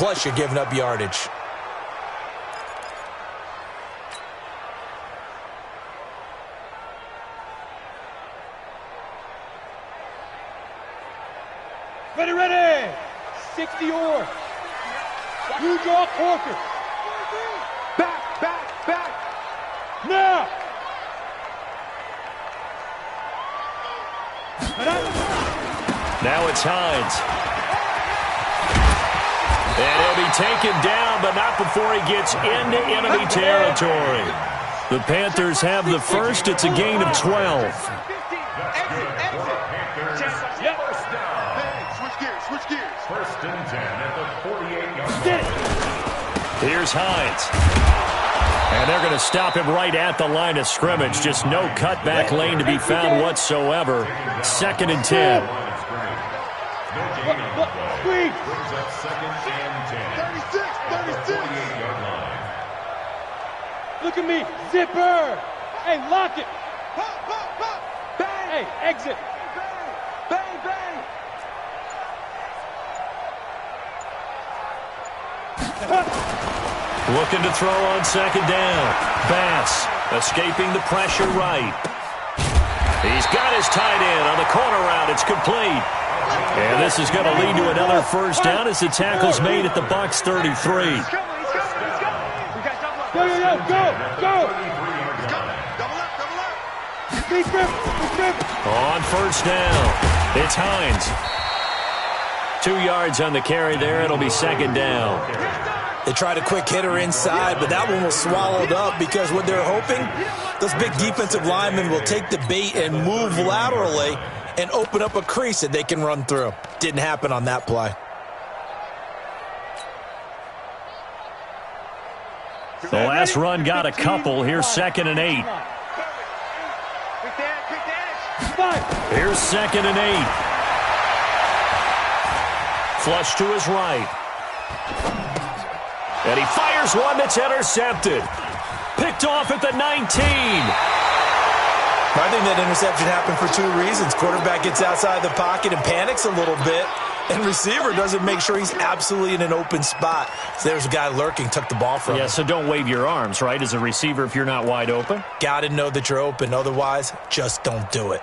plus you're giving up yardage. Ready! 60 or. You draw quarter. Back. Now! Now it's Hines. And he'll be taken down, but not before he gets into enemy territory. The Panthers have the first. It's a gain of 12. Switch gears. First and 10 at the 48-yard line. Here's Hines. And they're going to stop him right at the line of scrimmage. Just no cutback lane to be found whatsoever. Second and 10. Brings up second and 10. 36. 48-yard line. Look at me. Zipper. Hey, lock it. Bang. Hey, exit. Bang. Looking to throw on second down. Bass escaping the pressure right. He's got his tight end on the corner route. It's complete. And this is going to lead to another first down as the tackle's made at the Bucs 33. Go. On first down, it's Hines. 2 yards on the carry there. It'll be second down. They tried a quick hitter inside, but that one was swallowed up because what they're hoping, those big defensive linemen will take the bait and move laterally and open up a crease that they can run through. Didn't happen on that play. The last run got a couple. Here's second and 8. Here's second and 8. Flush to his right. And he fires one that's intercepted. Picked off at the 19. I think that interception happened for 2 reasons. Quarterback gets outside the pocket and panics a little bit, and receiver doesn't make sure he's absolutely in an open spot. So there's a guy lurking, took the ball from him. Yeah, so don't wave your arms, right, as a receiver if you're not wide open? Got to know that you're open. Otherwise, just don't do it.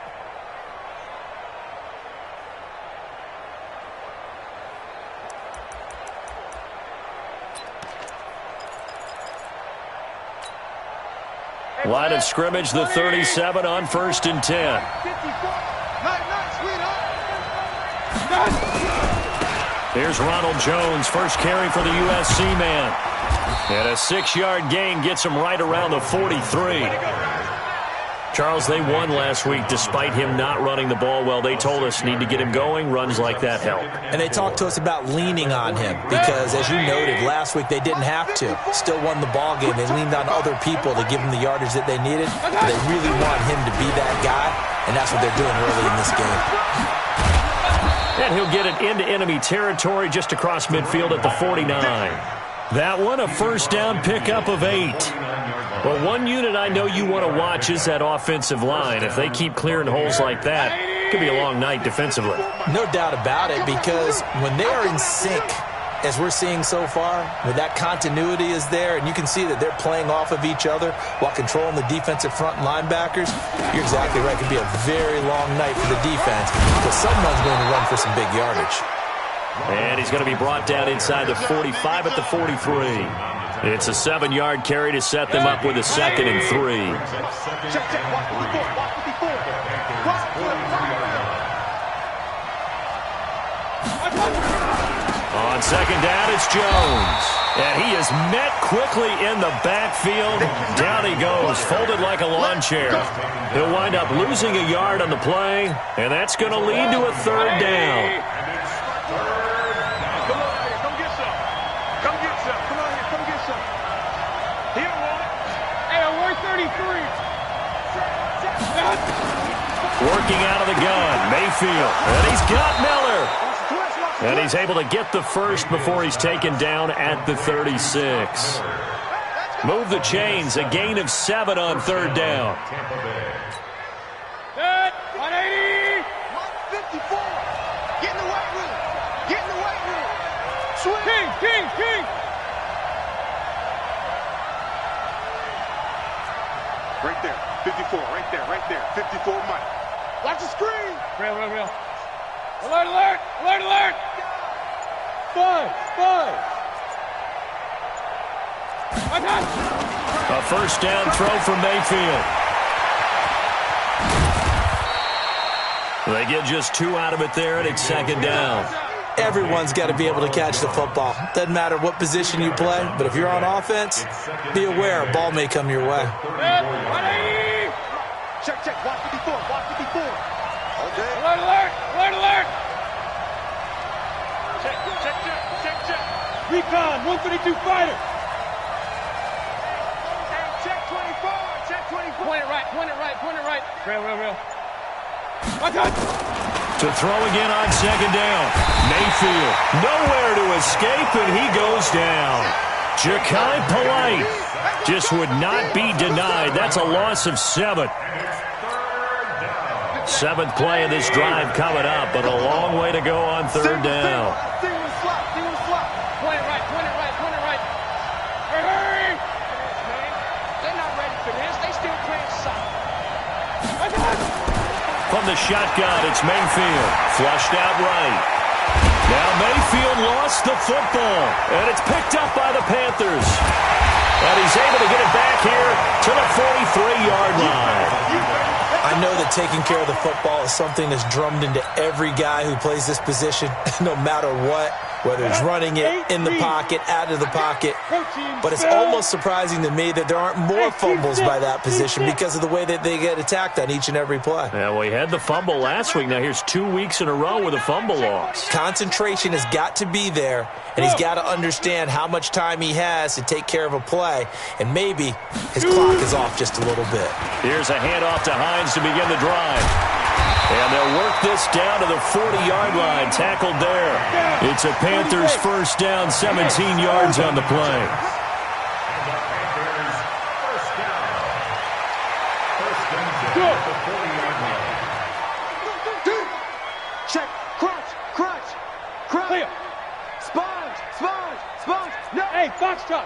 Line of scrimmage, the 37 on first and 10. Here's Ronald Jones, first carry for the USC man. And a 6-yard gain gets him right around the 43. Charles, they won last week despite him not running the ball well. They told us need to get him going. Runs like that help. And they talked to us about leaning on him because, as you noted, last week they didn't have to. Still won the ball game. They leaned on other people to give them the yardage that they needed. But they really want him to be that guy, and that's what they're doing early in this game. And he'll get it into enemy territory just across midfield at the 49. That one, a first down pickup of 8. Well, one unit I know you want to watch is that offensive line. If they keep clearing holes like that, it could be a long night defensively. No doubt about it, because when they are in sync, as we're seeing so far, when that continuity is there, and you can see that they're playing off of each other while controlling the defensive front linebackers, you're exactly right. It could be a very long night for the defense because someone's going to run for some big yardage. And he's going to be brought down inside the 45 at the 43. It's a 7-yard carry to set them up with a second and 3. On second down, it's Jones. And he is met quickly in the backfield. Down he goes, folded like a lawn chair. He'll wind up losing a yard on the play, and that's going to lead to a third down. Working out of the gun, Mayfield, and he's got Miller. And he's able to get the first before he's taken down at the 36. Move the chains, a gain of 7 on third down. 180. 154. Get in the weight room. Get in the weight room. Swing. King. Right there, 54, right there, 54 Mike. Watch the screen. Real. Alert. 5. I got it. A first down throw from Mayfield. They get just 2 out of it there, and it's second down. Everyone's got to be able to catch the football. Doesn't matter what position you play, but if you're on offense, be aware a ball may come your way. 180. Check, watch 54. Okay. Alert. Check. Recon, 152 fighter. Check 24. Point it right. Real. I got it. To throw again on second down. Mayfield, nowhere to escape, and he goes down. Ja'Kai Polite just would not be denied. That's a loss of 7. 7th play of this drive coming up, but a long way to go on third down. Single slot. Point it right. Hurry. They're not ready for this. They still playing solid. I got it. From the shotgun, it's Mayfield. Flushed out right. Now Mayfield lost the football, and it's picked up by the Panthers. And he's able to get it back here to the 43-yard line. I know that taking care of the football is something that's drummed into every guy who plays this position, no matter what, whether it's running it, in the pocket, out of the pocket. But it's almost surprising to me that there aren't more fumbles by that position because of the way that they get attacked on each and every play. Yeah, well, he had the fumble last week. Now here's 2 weeks in a row with a fumble loss. Concentration has got to be there, and he's got to understand how much time he has to take care of a play, and maybe his clock is off just a little bit. Here's a handoff to Hines to begin the drive. And they'll work this down to the 40-yard line, tackled there. It's a Panthers first down, 17 yards on the play. Check, crunch. Clear. Sponge. No. Hey, Foxtrot.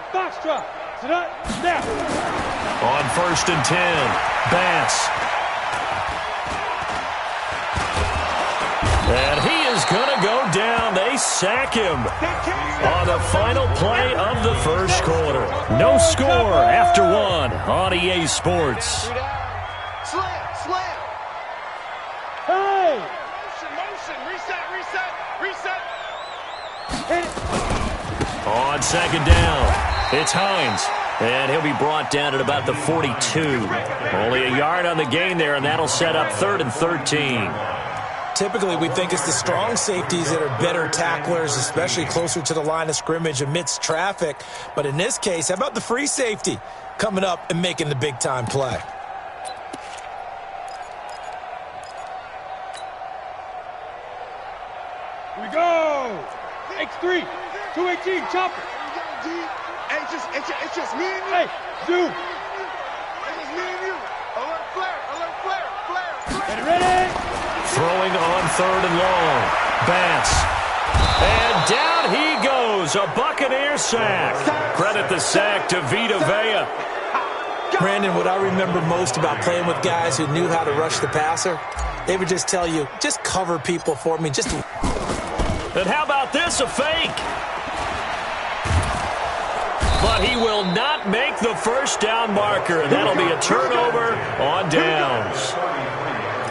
Sit up. Now. On 1st and 10, Bass. And he is going to go down. They sack him on the final play of the first quarter. No score after 1 on EA Sports. Slam. Hey. Motion. Reset. Hit it. On second down, it's Hines. And he'll be brought down at about the 42. Only a yard on the gain there, and that'll set up 3rd and 13. Typically, we think it's the strong safeties that are better tacklers, especially closer to the line of scrimmage amidst traffic. But in this case, how about the free safety coming up and making the big-time play? Here we go. X3. 218. Chopper. Hey, it's just me and you. Hey, zoom. It's just me and you. Alert flare. Get ready. Throwing on 3rd and long. Bass. And down he goes. A Buccaneer sack. Credit the sack to Vita Vea. Brandon, what I remember most about playing with guys who knew how to rush the passer, they would just tell you, just cover people for me. And how about this, a fake? But he will not make the first down marker. That'll be a turnover on downs.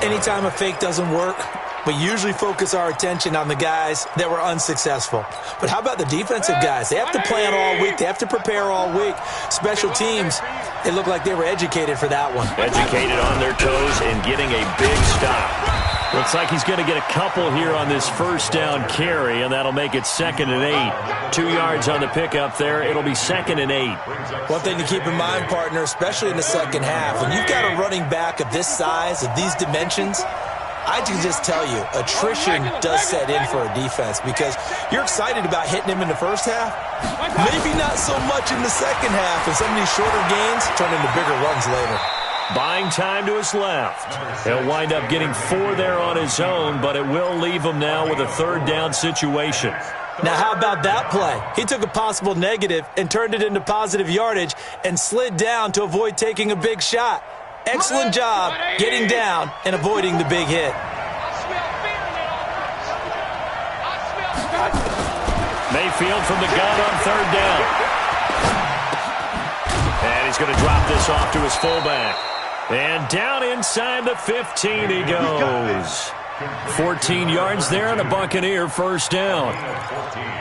Anytime a fake doesn't work, we usually focus our attention on the guys that were unsuccessful. But how about the defensive guys? They have to plan all week. They have to prepare all week. Special teams, they look like they were educated for that one. Educated on their toes and getting a big stop. Looks like he's going to get a couple here on this first down carry, and that'll make it 2nd and 8. 2 yards on the pickup there. It'll be 2nd and 8. One thing to keep in mind, partner, especially in the second half, when you've got a running back of this size, of these dimensions, I can just tell you, attrition does set in for a defense because you're excited about hitting him in the first half. Maybe not so much in the second half, and some of these shorter gains turn into bigger runs later. Buying time to his left. He'll wind up getting 4 there on his own, but it will leave him now with a 3rd down situation. Now, how about that play? He took a possible negative and turned it into positive yardage and slid down to avoid taking a big shot. Excellent job getting down and avoiding the big hit. Mayfield from the gun on third down. And he's going to drop this off to his fullback. And down inside the 15 he goes. 14 yards there and a Buccaneer first down.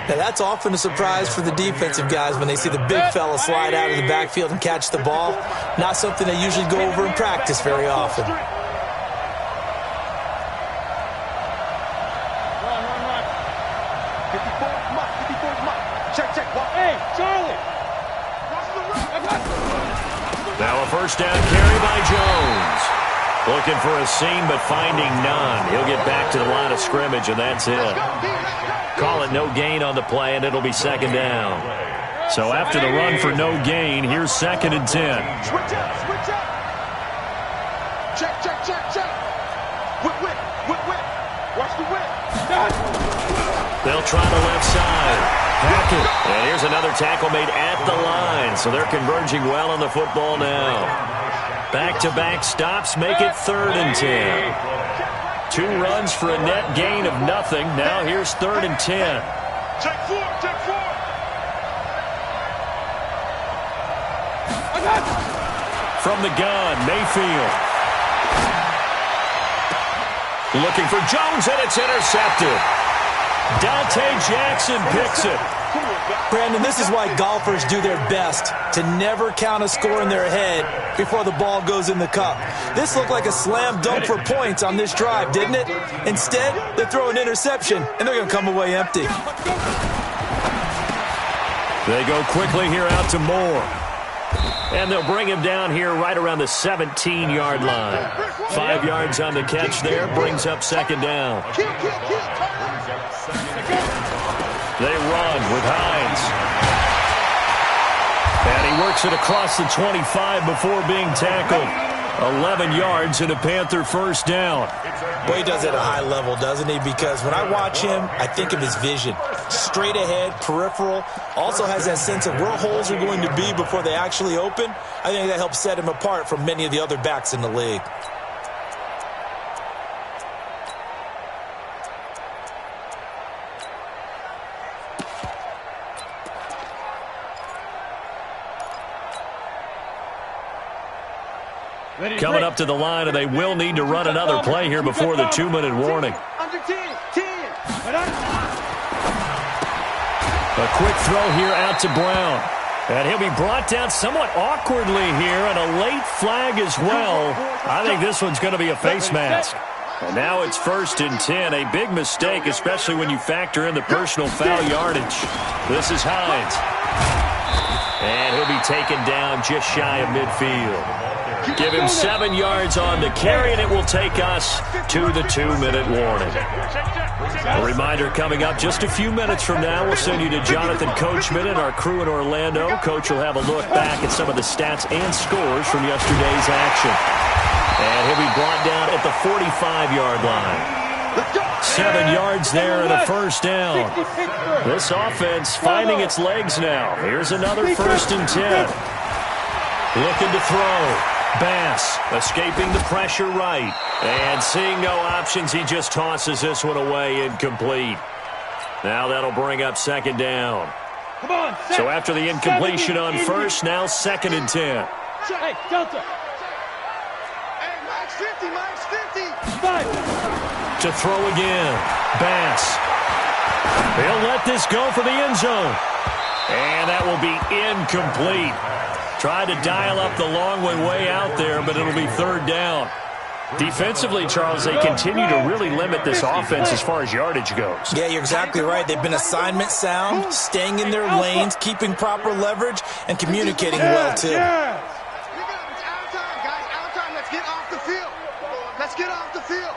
Now, that's often a surprise for the defensive guys when they see the big fella slide out of the backfield and catch the ball. Not something they usually go over in practice very often. Run. 54's Mike. 54's Mike. Check. Hey, Charlie. Now a first down carry by Jones. Looking for a seam, but finding none. He'll get back to the line of scrimmage, and that's it. Call it no gain on the play, and it'll be second down. So after the run for no gain, here's 2nd and 10. Switch up. Check. Whip. Watch the whip. They'll try the left side. Hackett. And here's another tackle made at the line, so they're converging well on the football now. Back-to-back stops make it 3rd and 10. 2 runs for a net gain of nothing. Now here's 3rd and 10. Check 4. From the gun, Mayfield. Looking for Jones, and it's intercepted. Dante Jackson picks it. Brandon, this is why golfers do their best to never count a score in their head before the ball goes in the cup. This looked like a slam dunk for points on this drive, didn't it? Instead, they throw an interception, and they're going to come away empty. They go quickly here out to Moore. And they'll bring him down here right around the 17-yard line. 5 yards on the catch there, brings up 2nd down. They run with Hines. And he works it across the 25 before being tackled. 11 yards and a Panther first down. Boy, he does it at a high level, doesn't he? Because when I watch him, I think of his vision. Straight ahead, peripheral. Also has that sense of where holes are going to be before they actually open. I think that helps set him apart from many of the other backs in the league. Coming up to the line, and they will need to run another play here before the 2-minute warning. Under 10. A quick throw here out to Brown. And he'll be brought down somewhat awkwardly here, and a late flag as well. I think this one's going to be a face mask. And now it's 1st and 10. A big mistake, especially when you factor in the personal foul yardage. This is Hines. And he'll be taken down just shy of midfield. Give him 7 yards on the carry, and it will take us to the 2-minute warning. A reminder coming up just a few minutes from now, we'll send you to Jonathan Coachman and our crew in Orlando. Coach will have a look back at some of the stats and scores from yesterday's action. And he'll be brought down at the 45-yard line. 7 yards there and a first down. This offense finding its legs now. Here's another 1st and 10. Looking to throw. Bass escaping the pressure right. And seeing no options, he just tosses this one away, incomplete. Now that'll bring up 2nd down. Come on, so after the incompletion on 1st, now 2nd and 10. Hey, Delta. Hey, Mike's 50. 5. To throw again. Bass. He'll let this go for the end zone. And that will be incomplete. Tried to dial up the long one way out there, but it'll be 3rd down. Defensively, Charles, they continue to really limit this offense as far as yardage goes. Yeah, you're exactly right. They've been assignment sound, staying in their lanes, keeping proper leverage, and communicating well, too. It's out of time, guys. Out of time. Let's get off the field.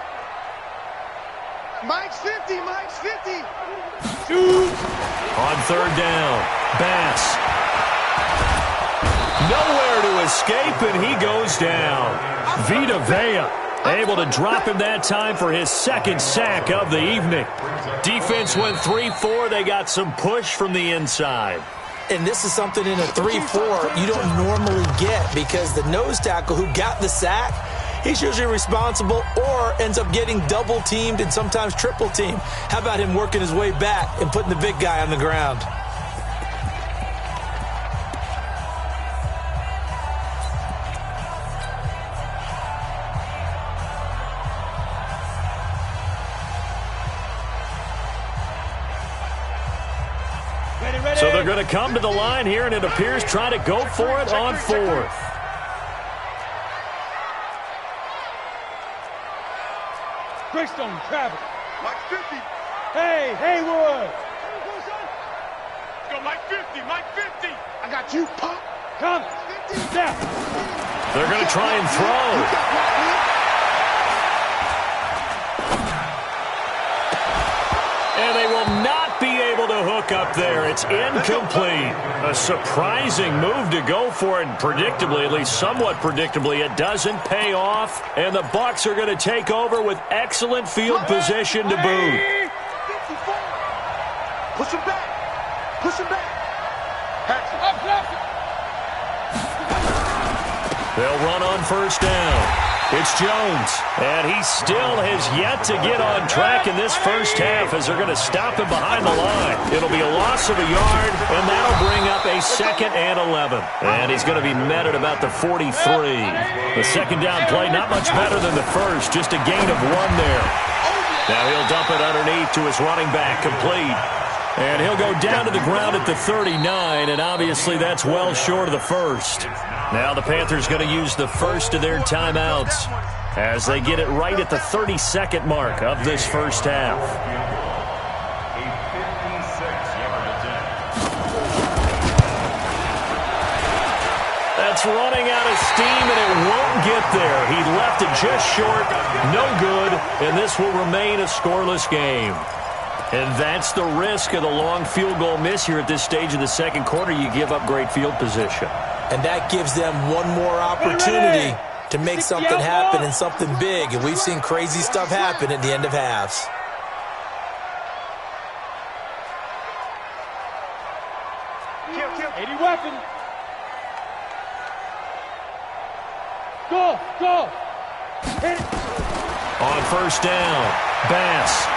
Mike's 50. On 3rd down, Bass. Nowhere to escape, and he goes down. Vita Vea Able to drop him that time for his second sack of the evening. Defense went 3-4. They got some push from the inside. And this is something in a 3-4 you don't normally get because the nose tackle who got the sack, he's usually responsible or ends up getting double-teamed and sometimes triple-teamed. How about him working his way back and putting the big guy on the ground? So they're going to come to the line here, and it appears try to go for it on fourth. Greystone, travel. Mike 50. Hey, Haywood. Go Mike 50, Mike 50. I got you, pop. Come. Step. They're going to try and throw. And they will not be able to hook up there. It's incomplete. A surprising move to go for it. Predictably, at least somewhat predictably, it doesn't pay off. And the Bucs are going to take over with excellent field position to boot. Push him back. Push him back. They'll run on first down. It's Jones, and he still has yet to get on track in this first half as they're going to stop him behind the line. It'll be a loss of a yard, and that'll bring up a 2nd and 11. And he's going to be met at about the 43. The second down play, not much better than the first, just a gain of 1 there. Now he'll dump it underneath to his running back, complete. And he'll go down to the ground at the 39, and obviously that's well short of the first. Now the Panthers going to use the first of their timeouts as they get it right at the 32nd mark of this first half. A 56-yard attempt. That's running out of steam, and it won't get there. He left it just short, no good, and this will remain a scoreless game. And that's the risk of the long field goal miss here at this stage of the second quarter. You give up great field position. And that gives them one more opportunity to make something happen and something big. And we've seen crazy stuff happen at the end of halves. Kill. 80 weapon. Go. Hit it. On first down, Bass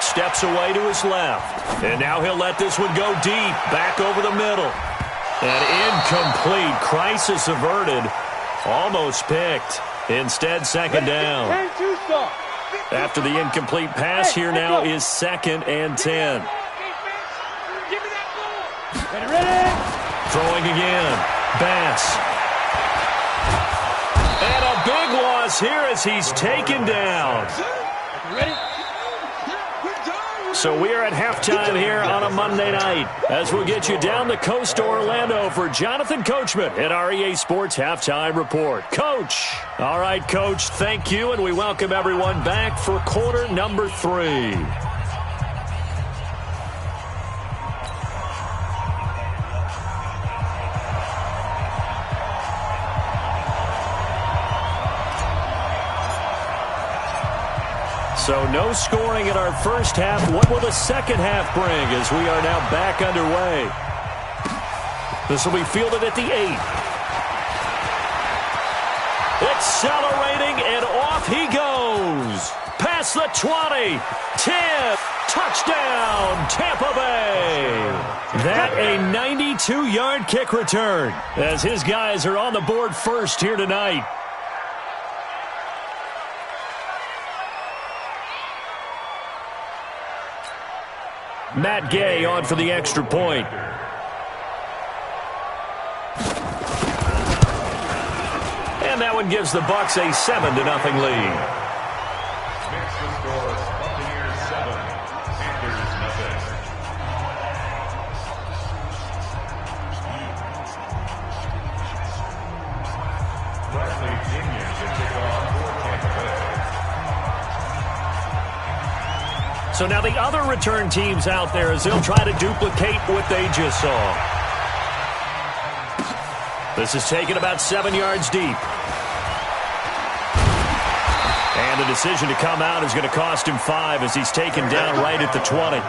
steps away to his left. And now he'll let this one go deep, back over the middle. And incomplete. Crisis averted. Almost picked. Instead, second down. After the incomplete pass, here now is 2nd and 10. Throwing again. Bass. And a big loss here as he's taken down. Ready? So we are at halftime here on a Monday night as we'll get you down the coast to Orlando for Jonathan Coachman at our EA Sports Halftime Report. Coach. All right, Coach, thank you, and we welcome everyone back for quarter number 3. So no scoring in our first half. What will the second half bring as we are now back underway? This will be fielded at the 8. Accelerating, and off he goes. Past the 20. 10. Touchdown, Tampa Bay. That a 92-yard kick return as his guys are on the board first here tonight. Matt Gay on for the extra point. And that one gives the Bucs a 7-0 lead. Makes the score Buccaneers 7, Panthers nothing. Bradley Jr. to kick off for Tampa Bay. So now the other return teams out there as they'll try to duplicate what they just saw. This is taken about 7 yards deep. And the decision to come out is going to cost him 5 as he's taken down right at the 20.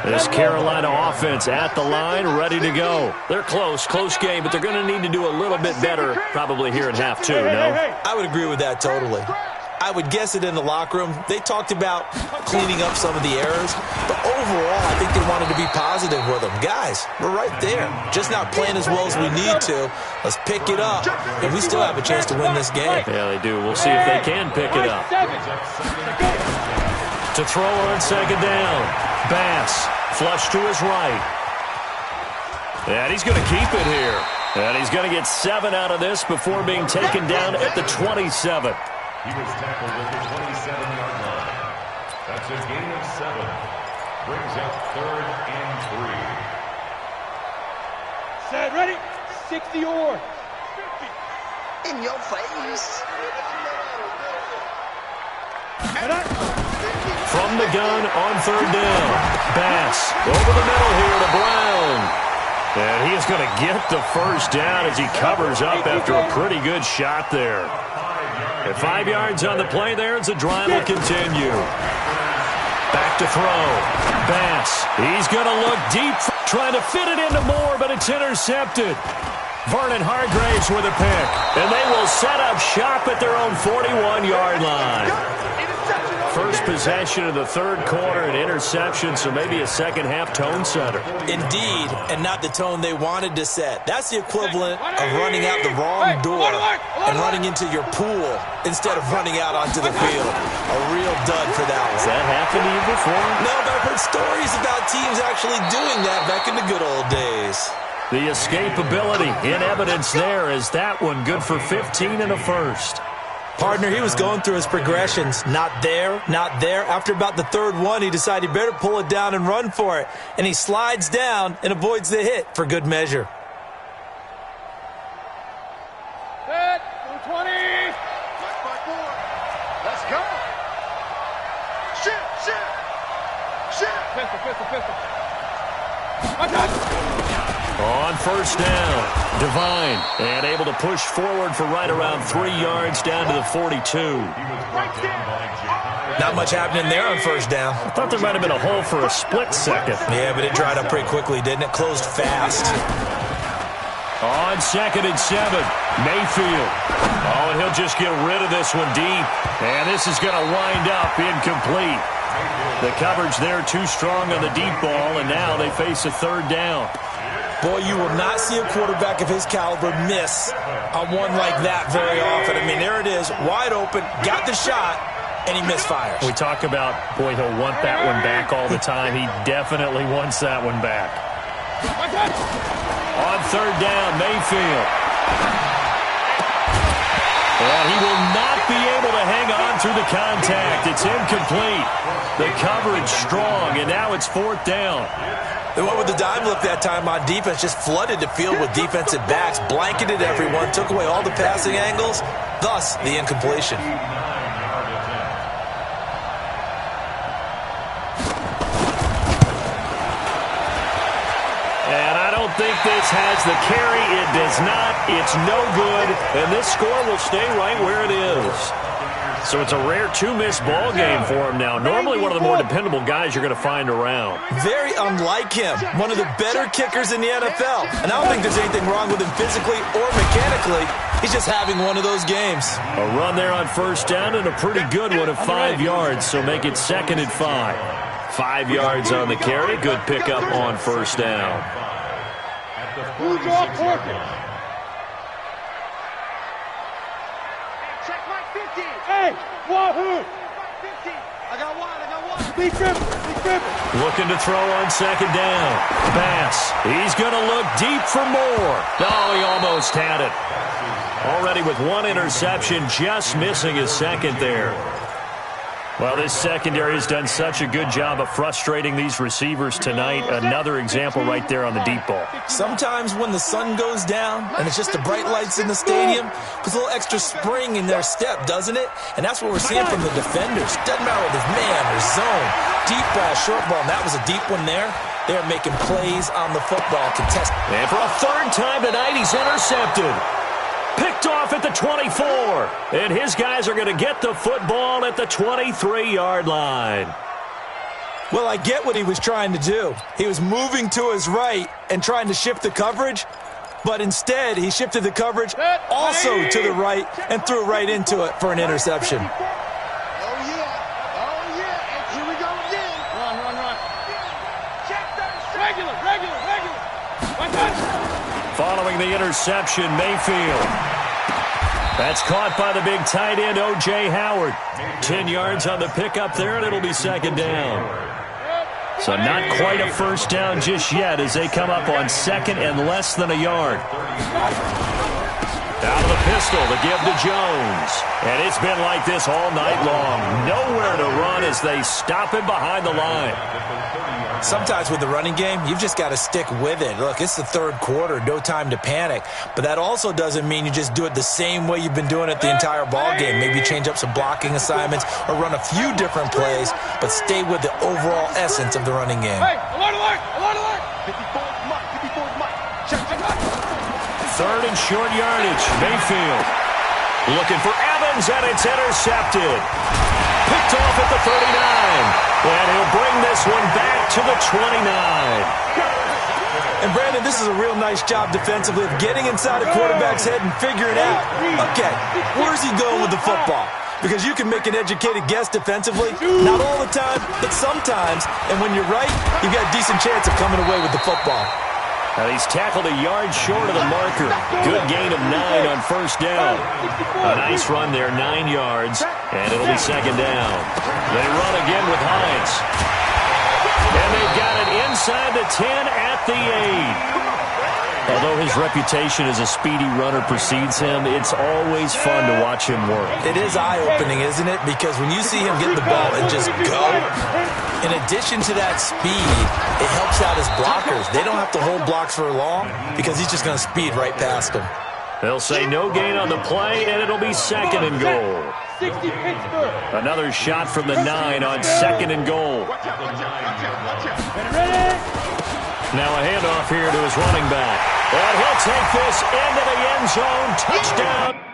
This Carolina offense at the line, ready to go. They're close game, but they're going to need to do a little bit better probably here in half 2, no? I would agree with that totally. I would guess it in the locker room. They talked about cleaning up some of the errors, but overall, I think they wanted to be positive with them. Guys, we're right there. Just not playing as well as we need to. Let's pick it up, and we still have a chance to win this game. Yeah, they do. We'll see if they can pick it up. To throw on second down. Bass, flush to his right. And he's going to keep it here. And he's going to get 7 out of this before being taken down at the 27. He was tackled at the 27-yard line. That's a gain of 7. Brings up 3rd and 3. Set, ready? 60 or. In your face. From the gun on 3rd down. Bass over the middle here to Brown. And he is going to get the first down as he covers up after a pretty good shot there. At 5 yards on the play there as the drive will continue. Back to throw. Bass. He's going to look deep, trying to fit it into Moore, but it's intercepted. Vernon Hargraves with a pick. And they will set up shop at their own 41-yard line. First possession of the 3rd quarter, an interception, so maybe a second-half tone setter. Indeed, and not the tone they wanted to set. That's the equivalent of running out the wrong door and running into your pool instead of running out onto the field. A real dud for that one. Has that happened to you before? No, but I've heard stories about teams actually doing that back in the good old days. The escapability in evidence there as that one good for 15 and a first. Partner, he was going through his progressions. Not there, not there. After about the 3rd one, he decided he better pull it down and run for it. And he slides down and avoids the hit for good measure. Set, 220. Let's go. Shit. Pistol. On 1st down, Devine, and able to push forward for right around 3 yards down to the 42. Not much happening there on 1st down. I thought there might have been a hole for a split second. Yeah, but it dried up pretty quickly, didn't it? Closed fast. On 2nd and 7, Mayfield. Oh, and he'll just get rid of this one deep. And this is going to wind up incomplete. The coverage there too strong on the deep ball, and now they face a 3rd down. Boy, you will not see a quarterback of his caliber miss on one like that very often. I mean, there it is, wide open, got the shot, and he misfires. We talk about, boy, he'll want that one back all the time. He definitely wants that one back. On 3rd down, Mayfield. And he will not be able to hang on through the contact. It's incomplete. The coverage strong, and now it's 4th down. They went with the dime look that time on defense, just flooded the field with defensive backs, blanketed everyone, took away all the passing angles, thus the incompletion. And I don't think this has the carry. It does not. It's no good. And this score will stay right where it is. So it's a rare 2-miss ball game for him now. Normally one of the more dependable guys you're going to find around. Very unlike him. One of the better kickers in the NFL. And I don't think there's anything wrong with him physically or mechanically. He's just having one of those games. A run there on 1st down and a pretty good one of 5 yards. So make it 2nd and 5. 5 yards on the carry. Good pickup on 1st down. Who's off working? Check my 50. Hey, wahoo! 50. I got one. Be dribbling. Looking to throw on 2nd down. Bass. He's going to look deep for more. Oh, he almost had it. Already with 1 interception, just missing his 2nd there. Well, this secondary has done such a good job of frustrating these receivers tonight. Another example right there on the deep ball. Sometimes when the sun goes down and it's just the bright lights in the stadium, puts a little extra spring in their step, doesn't it? And that's what we're seeing from the defenders. Doesn't matter whether it's man or zone, deep ball, short ball, and that was a deep one there. They're making plays on the football contest. And for a 3rd time tonight, he's intercepted. Picked Picked off at the 24. And his guys are going to get the football at the 23-yard line. Well, I get what he was trying to do. He was moving to his right and trying to shift the coverage, but instead he shifted the coverage also to the right and threw right into it for an interception. Following the interception, Mayfield. That's caught by the big tight end, O.J. Howard. 10 yards on the pickup there, and it'll be second down. So not quite a first down just yet as they come up on second and less than a yard. Out of the pistol, the give to Jones. And it's been like this all night long. Nowhere to run as they stop him behind the line. Sometimes with the running game, you've just got to stick with it. Look, it's the third quarter, no time to panic. But that also doesn't mean you just do it the same way you've been doing it the entire ball game. Maybe change up some blocking assignments or run a few different plays, but stay with the overall essence of the running game. Hey, alert! 54's Mike. Check. Third and short yardage. Mayfield looking for Evans, and it's intercepted. Picked off at the 39. And he'll bring this one back to the 29. And, Brandon, this is a real nice job defensively of getting inside a quarterback's head and figuring out, okay, where's he going with the football? Because you can make an educated guess defensively, not all the time, but sometimes. And when you're right, you've got a decent chance of coming away with the football. Now he's tackled a yard short of the marker. Good gain of 9 on first down. A nice run there, 9 yards, and it'll be second down. They run again with Hines. And they've got it inside the 10 at the 8. Although his reputation as a speedy runner precedes him, it's always fun to watch him work. It is eye-opening, isn't it? Because when you see him get the ball and just go, in addition to that speed, it helps out his blockers. They don't have to hold blocks for long because he's just going to speed right past them. They'll say no gain on the play, and it'll be second and goal. 60 Pittsburgh. Another shot from the 9 on second and goal. Now a handoff here to his running back. And he'll take this into the end zone. Touchdown.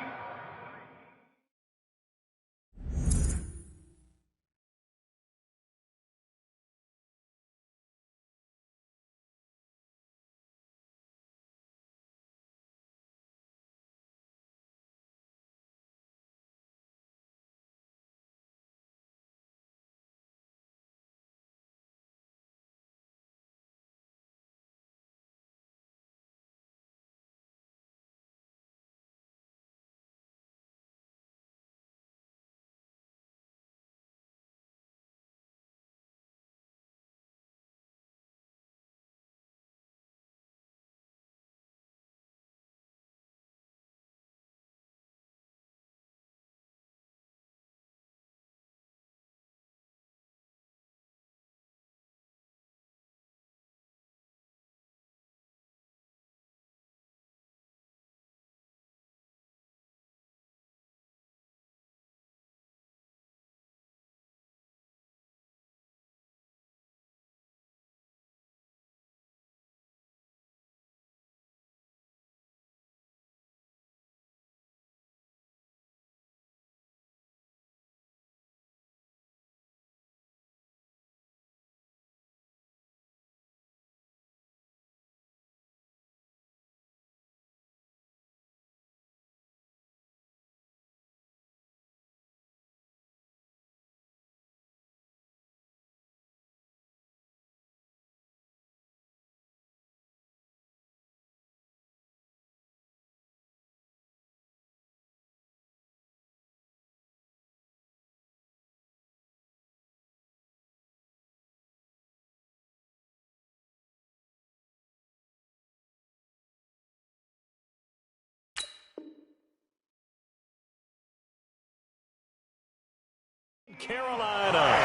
Carolina.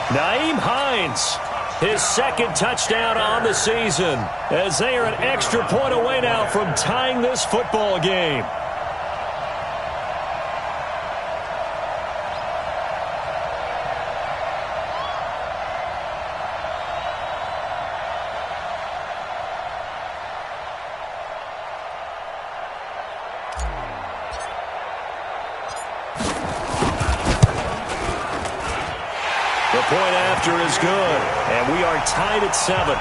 Nyheim Hines, his second touchdown on the season, as they are an extra point away now from tying this football game. extra is good, and we are tied at 7.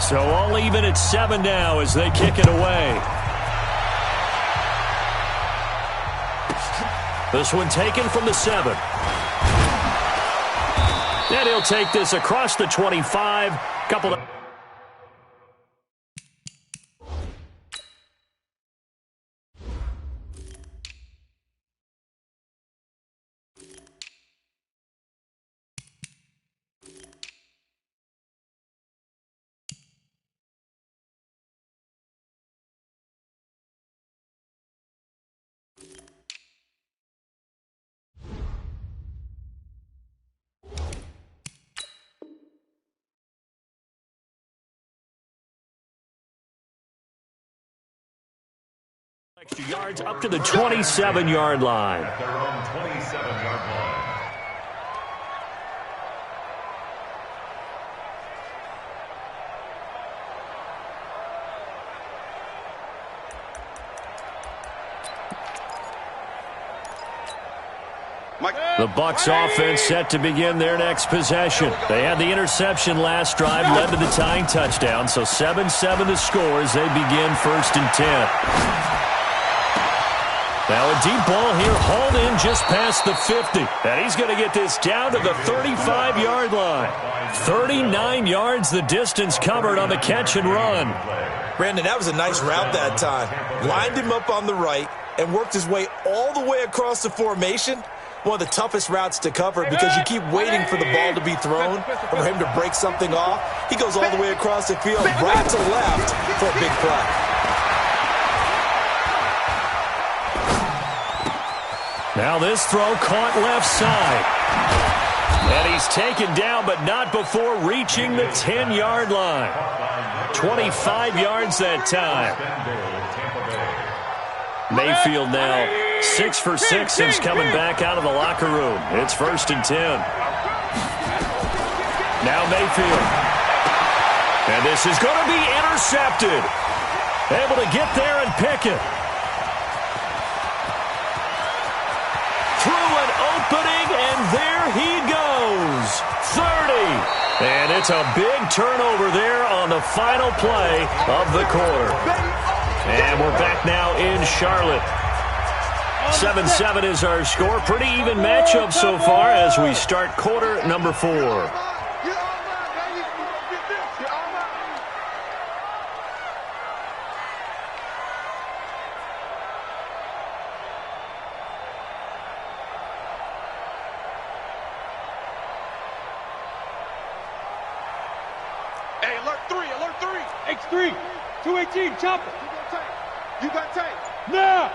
So all even at 7 now as they kick it away. This one taken from the 7. And he'll take this across the 25. Couple of... extra yards up to the 27-yard line. At their own 27-yard line. The Bucs offense set to begin their next possession. They had the interception last drive, led to the tying touchdown, so 7-7 the score as they begin 1st and 10. Now a deep ball here, hauled in just past the 50. And he's going to get this down to the 35-yard line. 39 yards the distance covered on the catch and run. Brandon, that was a nice route that time. Lined him up on the right and worked his way all the way across the formation. One of the toughest routes to cover because you keep waiting for the ball to be thrown or for him to break something off. He goes all the way across the field, right to left for a big play. Now this throw caught left side. And he's taken down, but not before reaching the 10-yard line. 25 yards that time. Mayfield now 6 for 6 since coming back out of the locker room. It's 1st and 10. Now Mayfield. And this is going to be intercepted. Able to get there and pick it. Through an opening, and there he goes. 30. And it's a big turnover there on the final play of the quarter. And we're back now in Charlotte. 7-7 is our score. Pretty even matchup so far as we start quarter number 4. Hey, alert 3, alert 3. X3, 218, chopper. You got tape. Now.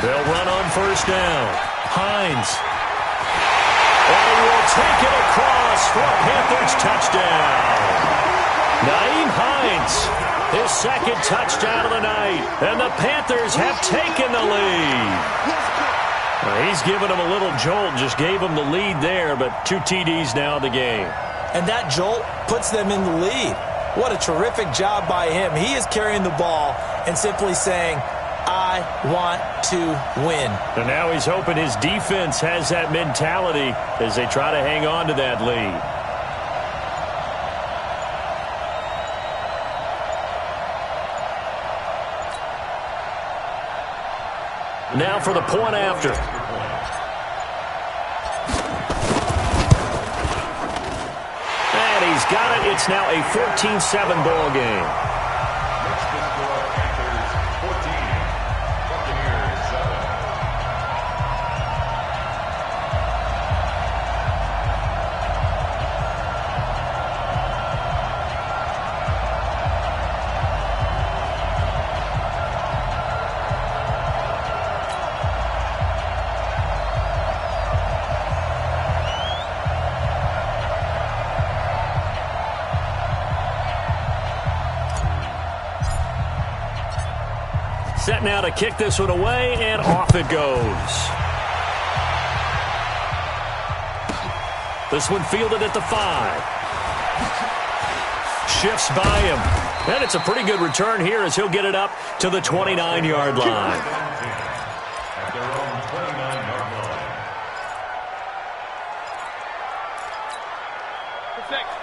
They'll run on 1st down. Hines. And he will take it across for a Panthers touchdown. Nyheim Hines, his 2nd touchdown of the night. And the Panthers have taken the lead. He's given them a little jolt, just gave them the lead there, but 2 TDs now in the game. And that jolt puts them in the lead. What a terrific job by him. He is carrying the ball and simply saying, I want to win. And now he's hoping his defense has that mentality as they try to hang on to that lead. Now for the point after. And he's got it. It's now a 14-7 ball game. Set now to kick this one away, and off it goes. This one fielded at the 5. Shifts by him. And it's a pretty good return here as he'll get it up to the 29-yard line. At their own 29-yard line.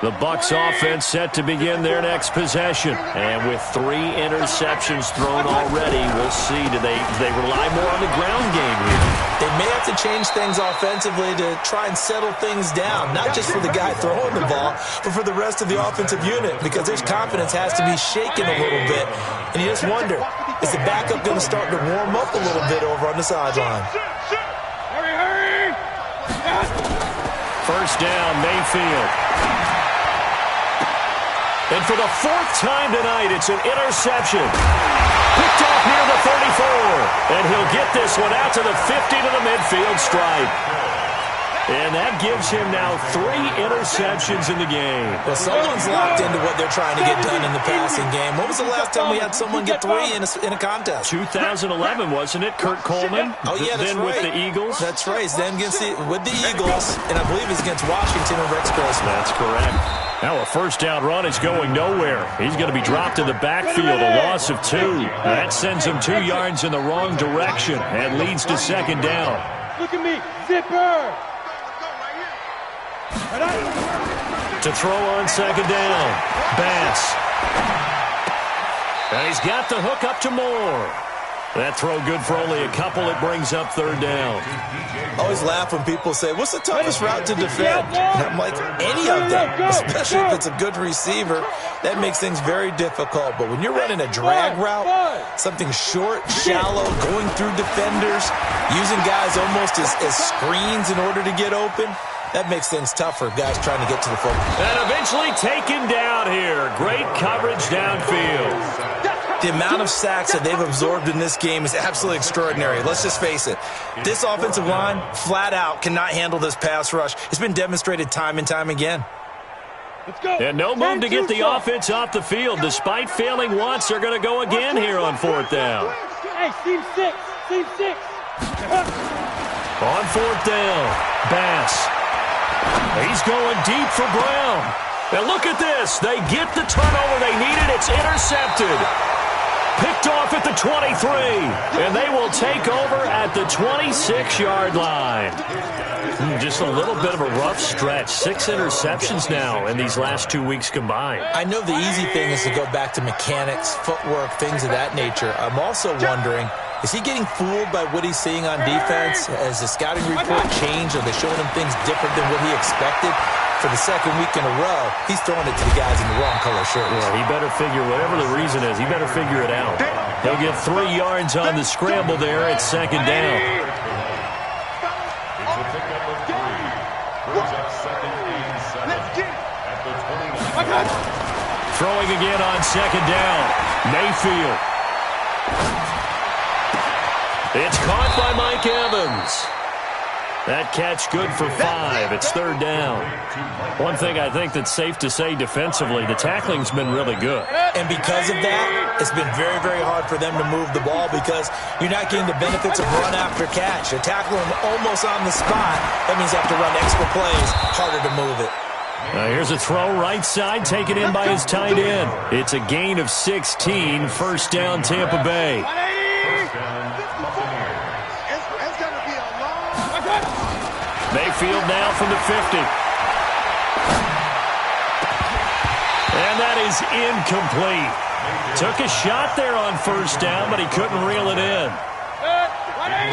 The Bucs offense set to begin their next possession. And with 3 interceptions thrown already, we'll see. Do they rely more on the ground game here? They may have to change things offensively to try and settle things down, not just for the guy throwing the ball, but for the rest of the offensive unit, because their confidence has to be shaken a little bit. And you just wonder, is the backup going to start to warm up a little bit over on the sideline? Hurry! First down, Mayfield. And for the 4th time tonight, it's an interception. Picked off near the 34. And he'll get this one out to the 50 to the midfield stripe. And that gives him now 3 interceptions in the game. Well, someone's locked into what they're trying to get done in the passing game. When was the last time we had someone get 3 in a contest? 2011, wasn't it? Kurt Coleman? Oh, yeah, that's then right. with the Eagles? That's right. Then with the Eagles, and I believe it's against Washington or Rex Grossman. That's correct. Now a first down run is going nowhere. He's going to be dropped in the backfield, a loss of 2. That sends him 2 yards in the wrong direction and leads to second down. Look at me, zipper! To throw on second down, Bass. And he's got the hook up to Moore. That throw good for only a couple. It brings up third down. I always laugh when people say, what's the toughest route to defend? And I'm like, any of them, especially if it's a good receiver. That makes things very difficult. But when you're running a drag route, something short, shallow, going through defenders, using guys almost as screens in order to get open, that makes things tough for guys trying to get to the football. And eventually taken down here. Great coverage downfield. The amount of sacks that they've absorbed in this game is absolutely extraordinary. Let's just face it. This offensive line, flat out, cannot handle this pass rush. It's been demonstrated time and time again. Let's go. And no move to get the offense off the field. Despite failing once, they're going to go again here on 4th down. Hey, seam 6. On 4th down, Bass. He's going deep for Brown. And look at this. They get the turnover they needed. It's intercepted. Picked off at the 23. And they will take over at the 26-yard line. Just a little bit of a rough stretch. 6 interceptions now in these last 2 weeks combined. I know the easy thing is to go back to mechanics, footwork, things of that nature. I'm also wondering, is he getting fooled by what he's seeing on defense? Has the scouting report changed? Are they showing him things different than what he expected? For the second week in a row, he's throwing it to the guys in the wrong color shirts. Yeah, he better figure, whatever the reason is, he better figure it out. He'll get 3 yards on the scramble there at second down. It's a pickup of 3. Brings up second and 7. At the 29. Throwing again on second down. Mayfield. It's caught by Mike Evans. That catch good for 5. It's third down. One thing I think that's safe to say defensively, the tackling's been really good. And because of that, it's been very, very hard for them to move the ball because you're not getting the benefits of run after catch. You're tackling almost on the spot. That means you have to run extra plays, harder to move it. Here's a throw right side, taken in by his tight end. It's a gain of 16. First down, Tampa Bay. Mayfield now from the 50. And that is incomplete. Took a shot there on first down, but he couldn't reel it in.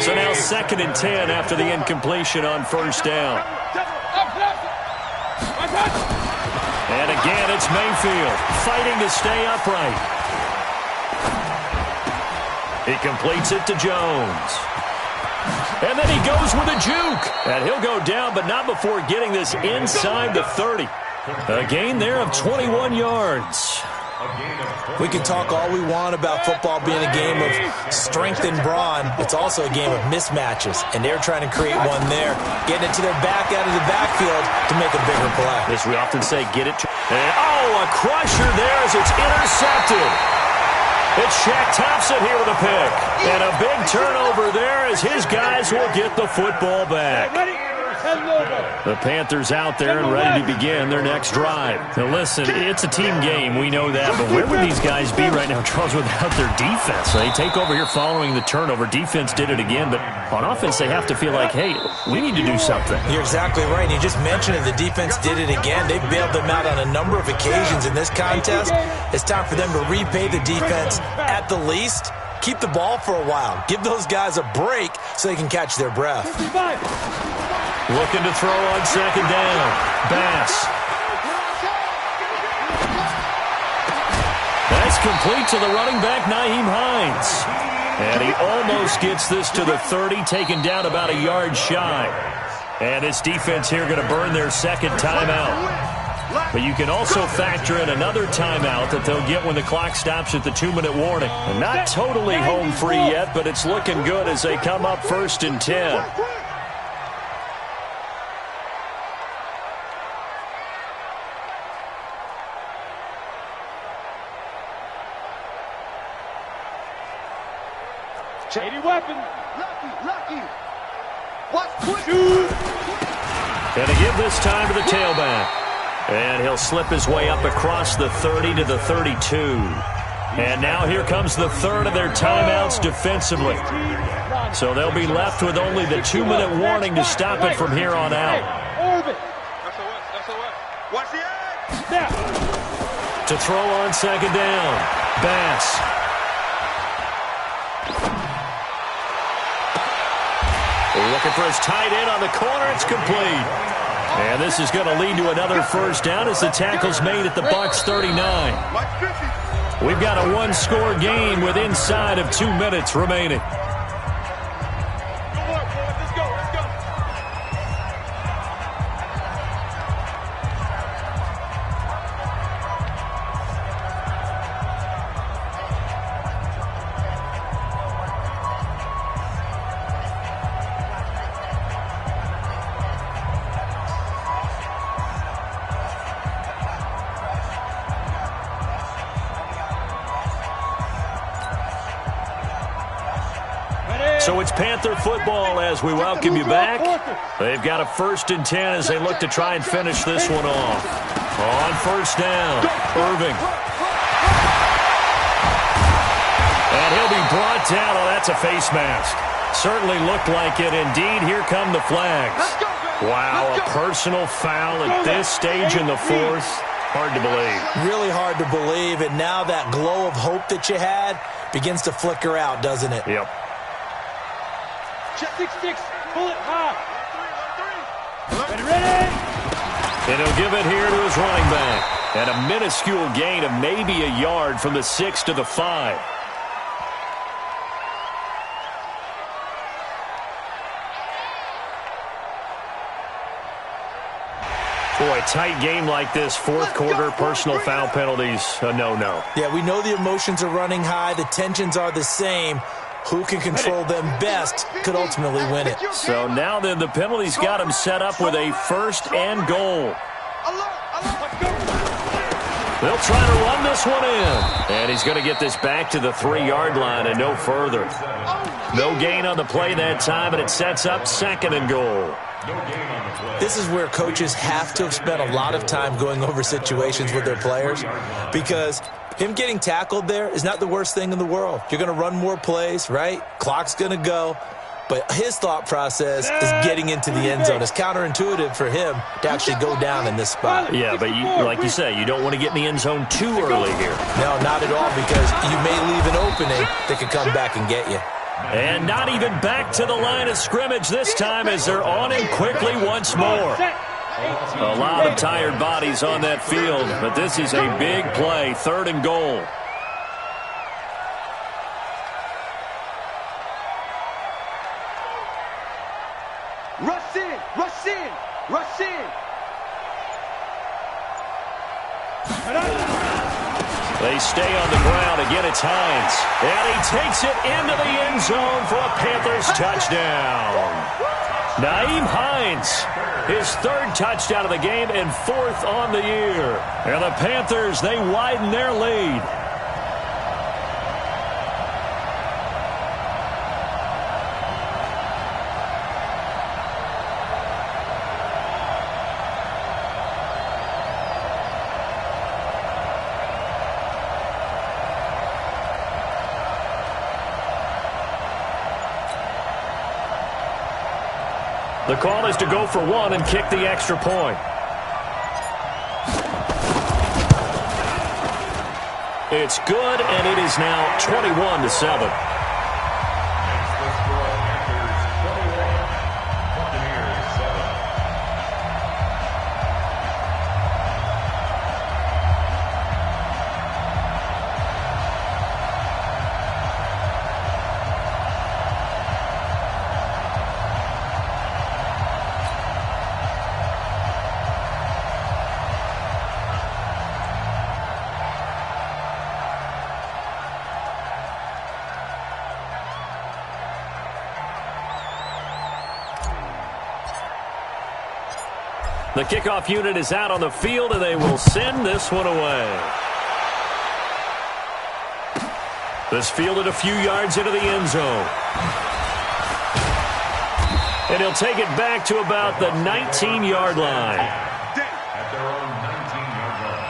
So now second and 10 after the incompletion on first down. And again, it's Mayfield fighting to stay upright. He completes it to Jones. And then he goes with a juke. And he'll go down, but not before getting this inside the 30. A gain there of 21 yards. We can talk all we want about football being a game of strength and brawn. It's also a game of mismatches, and they're trying to create one there, getting it to their back out of the backfield to make a bigger play. As we often say, get it. A crusher there as it's intercepted. It's Shaq Thompson here with a pick. And a big turnover there as his guys will get the football back. The Panthers out there and ready to begin their next drive. Now listen, it's a team game, we know that, but where would these guys be right now, Charles, without their defense? They take over here following the turnover. Defense did it again, but on offense they have to feel like, hey, we need to do something. You're exactly right. You just mentioned it. The defense did it again. They bailed them out on a number of occasions in this contest. It's time for them to repay the defense at the least. Keep the ball for a while. Give those guys a break so they can catch their breath. Looking to throw on second down. Bass. That's complete to the running back, Nyheim Hines. And he almost gets this to the 30, taken down about a yard shy. And this defense here going to burn their second timeout. But you can also factor in another timeout that they'll get when the clock stops at the 2-minute warning. And not totally home free yet, but it's looking good as they come up 1st and 10. Shady weapon. Lucky. Watch quick. And to give this time to the tailback. And he'll slip his way up across the 30 to the 32. And now here comes the third of their timeouts defensively. So they'll be left with only the 2-minute warning to stop it from here on out. Watch the edge. To throw on second down. Bass. Looking for his tight end on the corner. It's complete. And this is going to lead to another first down as the tackle's made at the Bucs 39. We've got a one-score game with inside of 2 minutes remaining. So it's Panther football as we welcome you back. They've got a 1st and 10 as they look to try and finish this one off. On first down, Irving. And he'll be brought down. Oh, that's a face mask. Certainly looked like it. Indeed, here come the flags. Wow, a personal foul at this stage in the 4th. Hard to believe. Really hard to believe, and now that glow of hope that you had begins to flicker out, doesn't it? Yep. Check sticks, bullet high. Ready. And he'll give it here to his running back. And a minuscule gain of maybe a yard from the 6 to the 5. Boy, tight game like this, 4th quarter, personal foul penalties, a no-no. Yeah, we know the emotions are running high. The tensions are the same. Who can control them best could ultimately win it. So now then, the penalties got him set up with a 1st and goal. They'll try to run this one in. And he's going to get this back to the 3-yard line and no further. No gain on the play that time, and it sets up 2nd and goal. This is where coaches have to have spent a lot of time going over situations with their players, because him getting tackled there is not the worst thing in the world. You're going to run more plays, right? Clock's going to go. But his thought process is getting into the end zone. It's counterintuitive for him to actually go down in this spot. Yeah, but like you say, you don't want to get in the end zone too early here. No, not at all, because you may leave an opening that could come back and get you. And not even back to the line of scrimmage this time as they're on him quickly once more. A lot of tired bodies on that field, but this is a big play, 3rd and goal. Rush in. They stay on the ground. Again, it's Hines. And he takes it into the end zone for a Panthers touchdown. Nyheim Hines, his 3rd touchdown of the game and 4th on the year. And the Panthers, they widen their lead. The call is to go for one and kick the extra point. It's good, and it is now 21-7. The kickoff unit is out on the field, and they will send this one away. This fielded a few yards into the end zone. And he'll take it back to about the 19-yard line. At their own 19-yard line.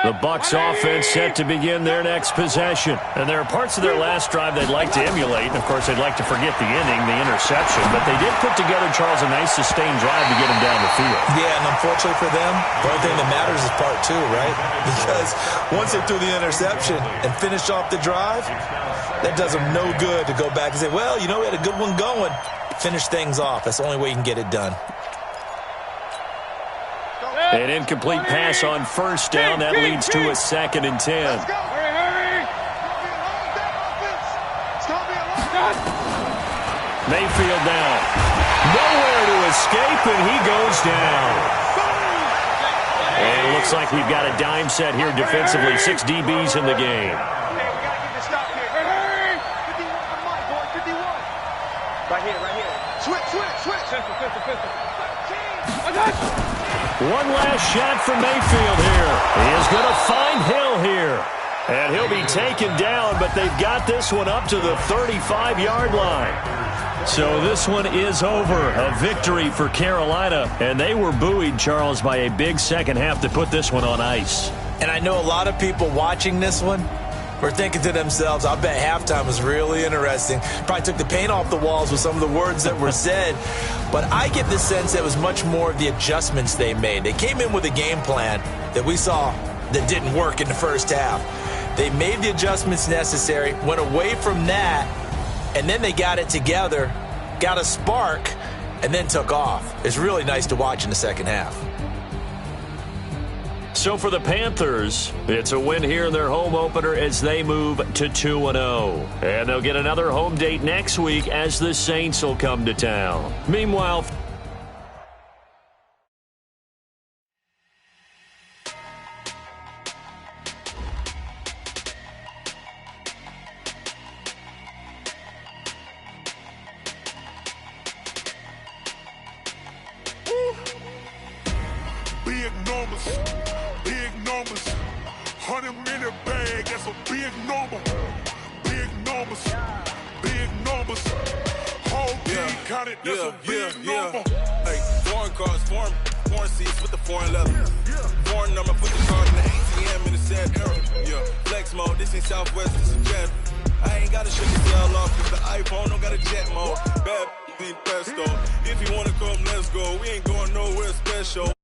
The Bucs offense set to begin their next possession. And there are parts of their last drive they'd like to emulate. And, of course, they'd like to forget the inning, the interception. But they did put together, Charles, a nice sustained drive to get them down the field. Yeah, and unfortunately for them, the only thing that matters is part two, right? Because once they threw the interception and finished off the drive, that does them no good to go back and say, well, you know, we had a good one going. Finish things off. That's the only way you can get it done. An incomplete pass on first down. That leads to a 2nd and 10. Mayfield now. Nowhere to escape, and he goes down. And it looks like we've got a dime set here defensively. 6 DBs in the game. Right here. Switch. One last shot from Mayfield here. He is going to find Hill here. And he'll be taken down, but they've got this one up to the 35-yard line. So this one is over. A victory for Carolina. And they were buoyed, Charles, by a big second half to put this one on ice. And I know a lot of people watching this one were thinking to themselves, I bet halftime was really interesting. Probably took the paint off the walls with some of the words that were said. But I get the sense that it was much more of the adjustments they made. They came in with a game plan that we saw that didn't work in the first half. They made the adjustments necessary, went away from that, and then they got it together, got a spark, and then took off. It's really nice to watch in the second half. So for the Panthers, it's a win here in their home opener as they move to 2-0. And they'll get another home date next week as the Saints will come to town. Meanwhile, Big numbers. 100-minute bag, that's a big number. Big numbers. Whole team counted, that's a big number. Hey, foreign cars, foreign seats with the foreign leather. Foreign number, put the card in the ATM in the sad era. Yeah, flex mode, this ain't Southwest, this is jet. I ain't got a sugar sell off, cause the iPhone don't got a jet mode. Bad, pesto. If you wanna come, let's go. We ain't going nowhere special.